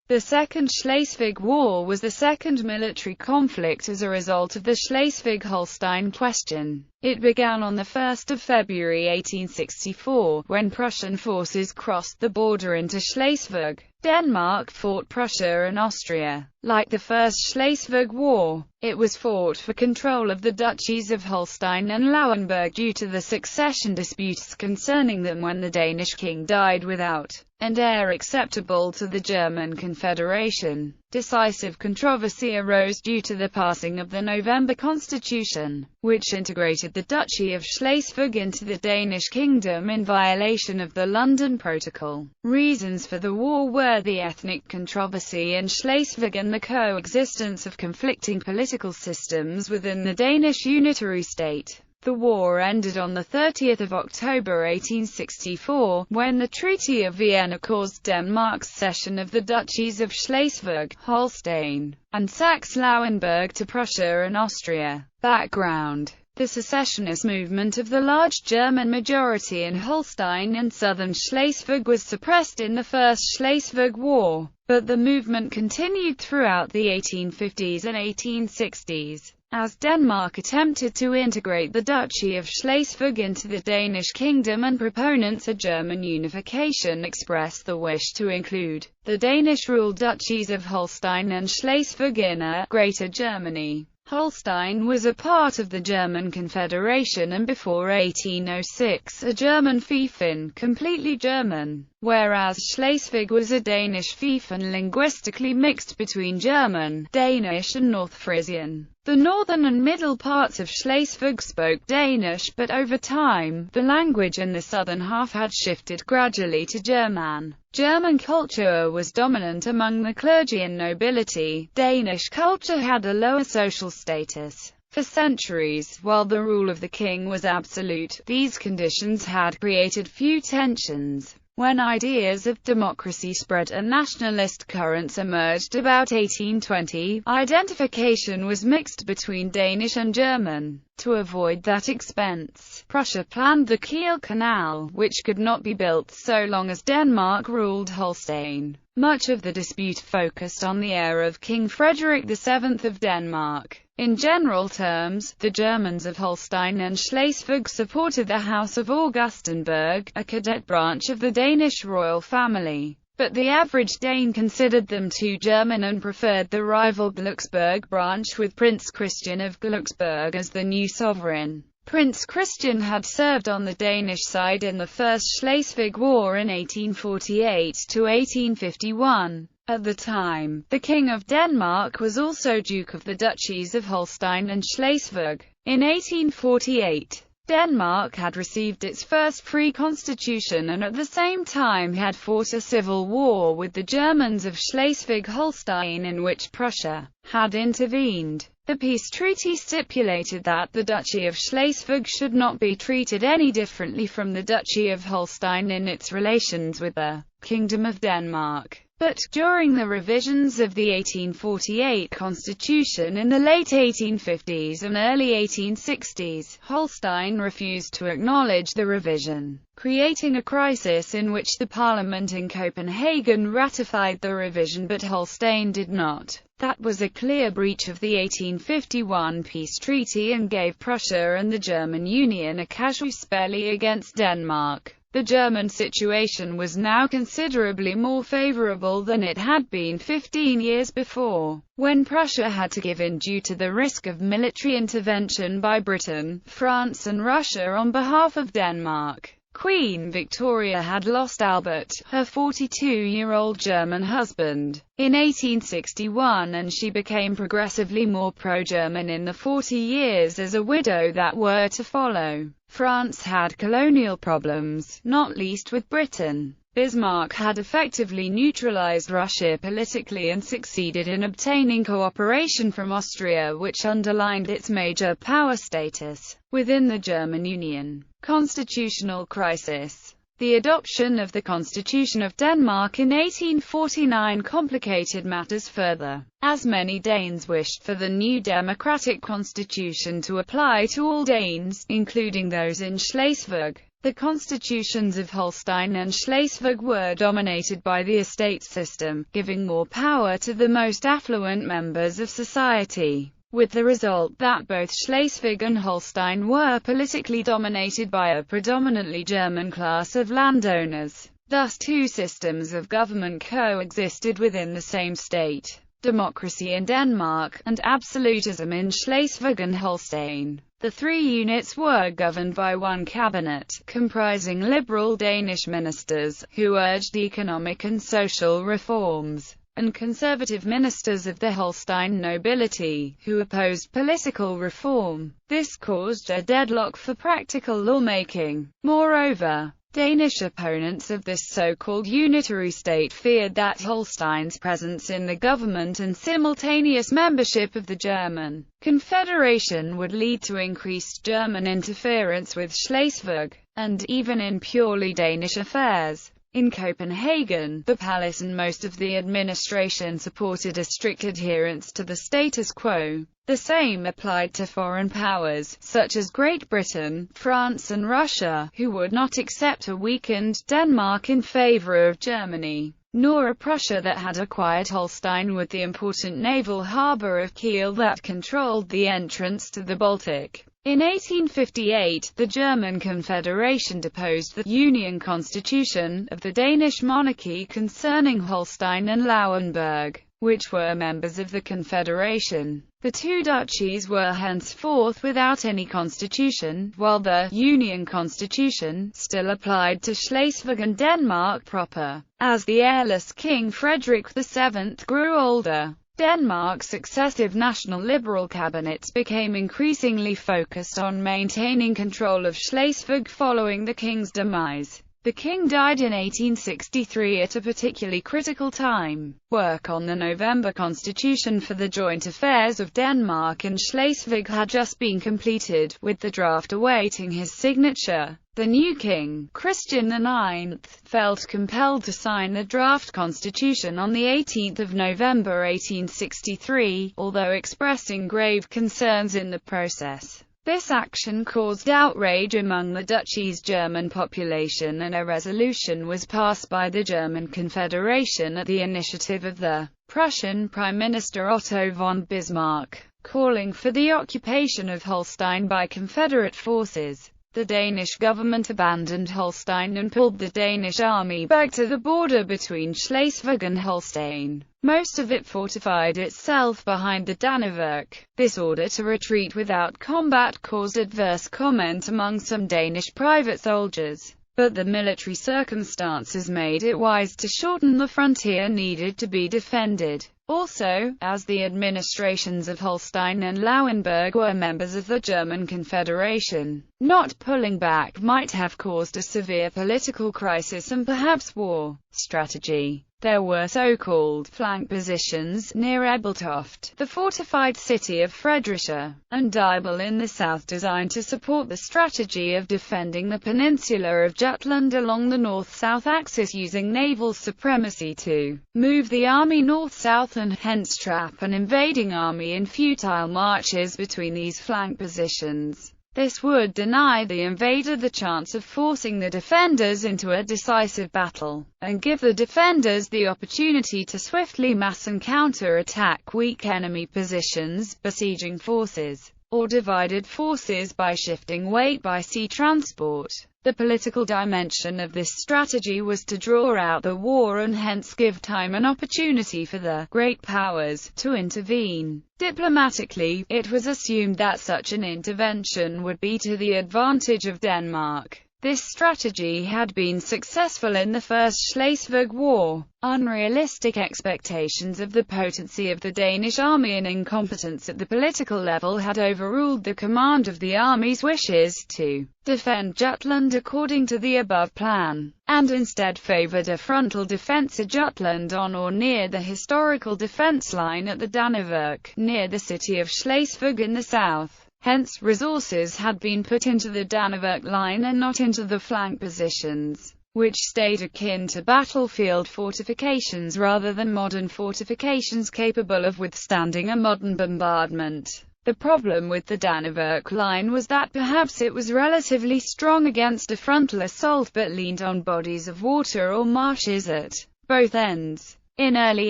The Second Schleswig War was the second military conflict as a result of the Schleswig-Holstein question. It began on 1 February 1864, when Prussian forces crossed the border into Schleswig. Denmark fought Prussia and Austria. Like the First Schleswig War, it was fought for control of the duchies of Holstein and Lauenburg due to the succession disputes concerning them when the Danish king died without an heir acceptable to the German Confederation. Decisive controversy arose due to the passing of the November Constitution, which integrated the Duchy of Schleswig into the Danish kingdom in violation of the London Protocol. Reasons for the war were the ethnic controversy in Schleswig and the coexistence of conflicting political systems within the Danish unitary state. The war ended on 30 October 1864, when the Treaty of Vienna caused Denmark's cession of the duchies of Schleswig, Holstein, and Saxe-Lauenburg to Prussia and Austria. Background: the secessionist movement of the large German majority in Holstein and southern Schleswig was suppressed in the First Schleswig War, but the movement continued throughout the 1850s and 1860s. As Denmark attempted to integrate the Duchy of Schleswig into the Danish kingdom, and proponents of German unification expressed the wish to include the Danish-ruled duchies of Holstein and Schleswig in Greater Germany. Holstein was a part of the German Confederation and before 1806 a German fief, completely German, whereas Schleswig was a Danish fief and linguistically mixed between German, Danish and North Frisian. The northern and middle parts of Schleswig spoke Danish, but over time, the language in the southern half had shifted gradually to German. German culture was dominant among the clergy and nobility. Danish culture had a lower social status. For centuries, while the rule of the king was absolute, these conditions had created few tensions. When ideas of democracy spread and nationalist currents emerged about 1820, identification was mixed between Danish and German. To avoid that expense, Prussia planned the Kiel Canal, which could not be built so long as Denmark ruled Holstein. Much of the dispute focused on the heir of King Frederick VII of Denmark. In general terms, the Germans of Holstein and Schleswig supported the House of Augustenburg, a cadet branch of the Danish royal family. But the average Dane considered them too German and preferred the rival Glücksburg branch, with Prince Christian of Glücksburg as the new sovereign. Prince Christian had served on the Danish side in the First Schleswig War in 1848 to 1851. At the time, the King of Denmark was also Duke of the Duchies of Holstein and Schleswig. In 1848, Denmark had received its first free constitution and at the same time had fought a civil war with the Germans of Schleswig-Holstein in which Prussia had intervened. The peace treaty stipulated that the Duchy of Schleswig should not be treated any differently from the Duchy of Holstein in its relations with the Kingdom of Denmark. But, during the revisions of the 1848 constitution in the late 1850s and early 1860s, Holstein refused to acknowledge the revision, creating a crisis in which the parliament in Copenhagen ratified the revision but Holstein did not. That was a clear breach of the 1851 peace treaty and gave Prussia and the German Union a casus belli against Denmark. The German situation was now considerably more favorable than it had been 15 years before, when Prussia had to give in due to the risk of military intervention by Britain, France and Russia on behalf of Denmark. Queen Victoria had lost Albert, her 42-year-old German husband, in 1861, and she became progressively more pro-German in the 40 years as a widow that were to follow. France had colonial problems, not least with Britain. Bismarck had effectively neutralized Russia politically and succeeded in obtaining cooperation from Austria, which underlined its major power status within the German Union. Constitutional crisis. The adoption of the Constitution of Denmark in 1849 complicated matters further, as many Danes wished for the new democratic constitution to apply to all Danes, including those in Schleswig. The constitutions of Holstein and Schleswig were dominated by the estate system, giving more power to the most affluent members of society, with the result that both Schleswig and Holstein were politically dominated by a predominantly German class of landowners. Thus two systems of government coexisted within the same state: democracy in Denmark, and absolutism in Schleswig and Holstein. The three units were governed by one cabinet, comprising liberal Danish ministers, who urged economic and social reforms, and conservative ministers of the Holstein nobility, who opposed political reform. This caused a deadlock for practical lawmaking. Moreover, Danish opponents of this so-called unitary state feared that Holstein's presence in the government and simultaneous membership of the German Confederation would lead to increased German interference with Schleswig, and even in purely Danish affairs. In Copenhagen, the palace and most of the administration supported a strict adherence to the status quo. The same applied to foreign powers, such as Great Britain, France and Russia, who would not accept a weakened Denmark in favor of Germany, nor a Prussia that had acquired Holstein with the important naval harbour of Kiel that controlled the entrance to the Baltic. In 1858, the German Confederation deposed the Union Constitution of the Danish monarchy concerning Holstein and Lauenburg, which were members of the Confederation. The two duchies were henceforth without any constitution, while the Union Constitution still applied to Schleswig and Denmark proper. As the heirless King Frederick VII grew older, Denmark's successive national liberal cabinets became increasingly focused on maintaining control of Schleswig following the king's demise. The king died in 1863 at a particularly critical time. Work on the November Constitution for the joint affairs of Denmark and Schleswig had just been completed, with the draft awaiting his signature. The new king, Christian IX, felt compelled to sign the draft constitution on the 18th of November 1863, although expressing grave concerns in the process. This action caused outrage among the duchy's German population, and a resolution was passed by the German Confederation at the initiative of the Prussian Prime Minister Otto von Bismarck, calling for the occupation of Holstein by Confederate forces. The Danish government abandoned Holstein and pulled the Danish army back to the border between Schleswig and Holstein. Most of it fortified itself behind the Danevirke. This order to retreat without combat caused adverse comment among some Danish private soldiers, but the military circumstances made it wise to shorten the frontier needed to be defended. Also, as the administrations of Holstein and Lauenburg were members of the German Confederation, not pulling back might have caused a severe political crisis and perhaps war. Strategy. There were so-called flank positions near Ebeltoft, the fortified city of Fredericia, and Dibel in the south, designed to support the strategy of defending the peninsula of Jutland along the north-south axis, using naval supremacy to move the army north-south and hence trap an invading army in futile marches between these flank positions. This would deny the invader the chance of forcing the defenders into a decisive battle, and give the defenders the opportunity to swiftly mass and counter-attack weak enemy positions, besieging forces, or divided forces by shifting weight by sea transport. The political dimension of this strategy was to draw out the war and hence give time and opportunity for the great powers to intervene. Diplomatically, it was assumed that such an intervention would be to the advantage of Denmark. This strategy had been successful in the First Schleswig War. Unrealistic expectations of the potency of the Danish army and incompetence at the political level had overruled the command of the army's wishes to defend Jutland according to the above plan, and instead favoured a frontal defence of Jutland on or near the historical defence line at the Danevirke, near the city of Schleswig in the south. Hence, resources had been put into the Danevirke line and not into the flank positions, which stayed akin to battlefield fortifications rather than modern fortifications capable of withstanding a modern bombardment. The problem with the Danevirke line was that perhaps it was relatively strong against a frontal assault but leaned on bodies of water or marshes at both ends. In early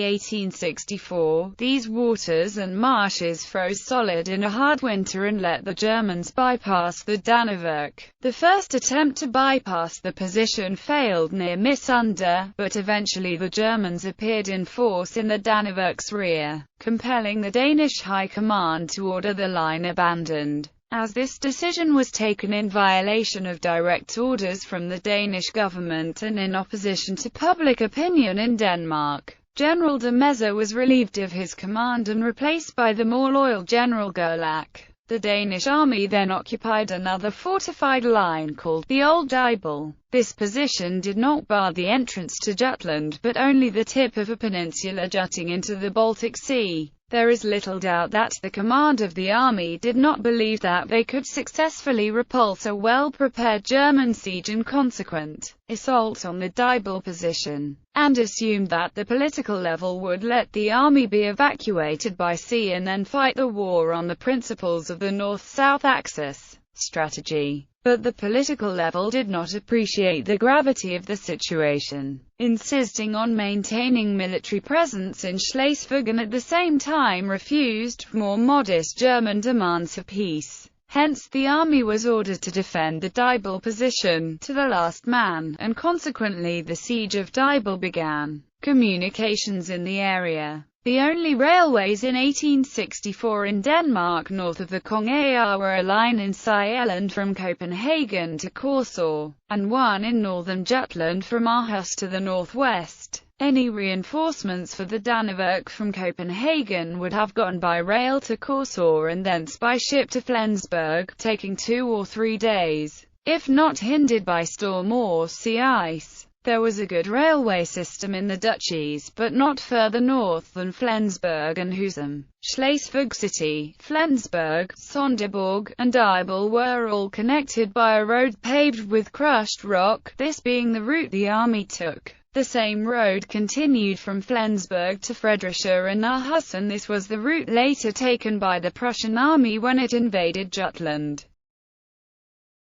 1864, these waters and marshes froze solid in a hard winter and let the Germans bypass the Danevirke. The first attempt to bypass the position failed near Missunde, but eventually the Germans appeared in force in the Danevirke's rear, compelling the Danish High Command to order the line abandoned. As this decision was taken in violation of direct orders from the Danish government and in opposition to public opinion in Denmark, General de Meze was relieved of his command and replaced by the more loyal General Gerlach. The Danish army then occupied another fortified line called the Old Dibel. This position did not bar the entrance to Jutland, but only the tip of a peninsula jutting into the Baltic Sea. There is little doubt that the command of the army did not believe that they could successfully repulse a well-prepared German siege and consequent assault on the Dibel position, and assumed that the political level would let the army be evacuated by sea and then fight the war on the principles of the North-South Axis strategy. But the political level did not appreciate the gravity of the situation, insisting on maintaining military presence in Schleswig and at the same time refused more modest German demands for peace. Hence the army was ordered to defend the Dibel position to the last man, and consequently the siege of Dibel began. Communications in the area. The only railways in 1864 in Denmark north of the Kongear were a line in Sjælland from Copenhagen to Korsør, and one in northern Jutland from Aarhus to the northwest. Any reinforcements for the Danevirke from Copenhagen would have gone by rail to Korsør and thence by ship to Flensburg, taking 2 or 3 days, if not hindered by storm or sea ice. There was a good railway system in the duchies, but not further north than Flensburg and Husum. Schleswig City, Flensburg, Sonderborg, and Dibel were all connected by a road paved with crushed rock, this being the route the army took. The same road continued from Flensburg to Fredericia and Aarhus, and this was the route later taken by the Prussian army when it invaded Jutland.